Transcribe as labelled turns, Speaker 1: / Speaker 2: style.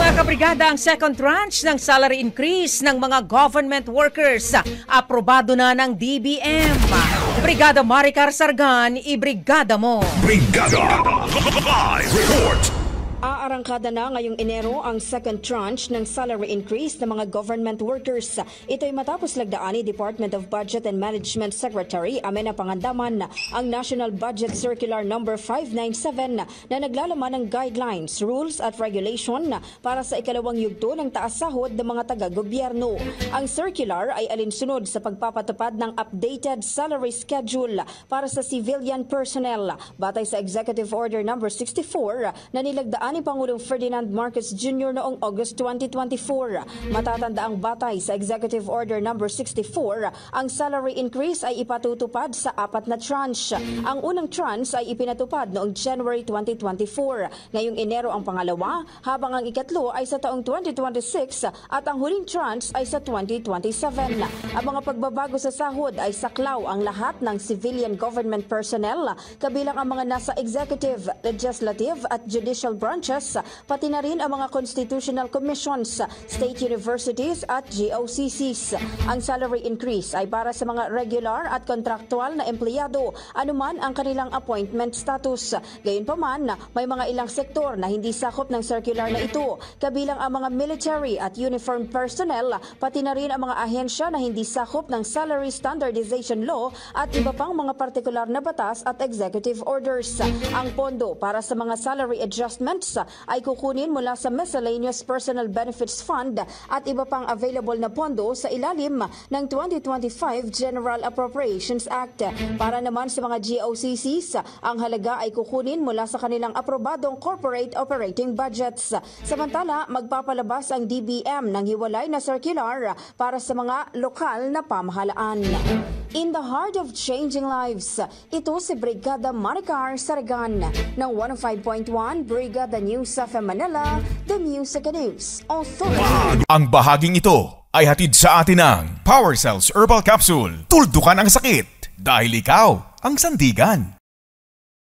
Speaker 1: Mga kabrigada, ang second tranche ng salary increase ng mga government workers aprobado na ng DBM. Brigada Maricar Sargan, ibrigada mo.
Speaker 2: Brigada Live Report.
Speaker 3: Aarangkada na ngayong Enero ang second tranche ng salary increase ng mga government workers. Ito'y matapos lagdaan ni Department of Budget and Management Secretary Amena Pangandaman ang National Budget Circular No. 597 na naglalaman ng guidelines, rules at regulation para sa ikalawang yugto ng taas sahod ng mga taga-gobyerno. Ang circular ay alinsunod sa pagpapatupad ng updated salary schedule para sa civilian personnel batay sa Executive Order No. 64 na nilagdaan ni Pangulong Ferdinand Marcos Jr. noong August 2024. Matatanda ang batay sa Executive Order No. 64, ang salary increase ay ipatutupad sa 4 na tranche. Ang unang tranche ay ipinatupad noong January 2024. Ngayong Enero ang pangalawa, habang ang ikatlo ay sa taong 2026 at ang huling tranche ay sa 2027. Ang mga pagbabago sa sahod ay saklaw ang lahat ng civilian government personnel, kabilang ang mga nasa executive, legislative at judicial branches, pati na rin ang mga constitutional commissions, state universities at GOCCs. Ang salary increase ay para sa mga regular at contractual na empleyado, anuman ang kanilang appointment status. Gayunpaman, may mga ilang sektor na hindi sakop ng circular na ito, kabilang ang mga military at uniformed personnel, pati na rin ang mga ahensya na hindi sakop ng salary standardization law at iba pang mga partikular na batas at executive orders. Ang pondo para sa mga salary adjustments ay kukunin mula sa Miscellaneous Personal Benefits Fund at iba pang available na pondo sa ilalim ng 2025 General Appropriations Act. Para naman sa mga GOCCs, ang halaga ay kukunin mula sa kanilang aprobadong corporate operating budgets. Samantala, magpapalabas ang DBM ng hiwalay na circular para sa mga lokal na pamahalaan. In the heart of changing lives, ito si Brigada Maricar Sargan ng 105.1 Brigada News of Manila, The Music and News Authority.
Speaker 2: Ang bahaging ito ay hatid sa atin ng Power Cells Herbal Capsule. Tuldukan ang sakit dahil ikaw ang sandigan.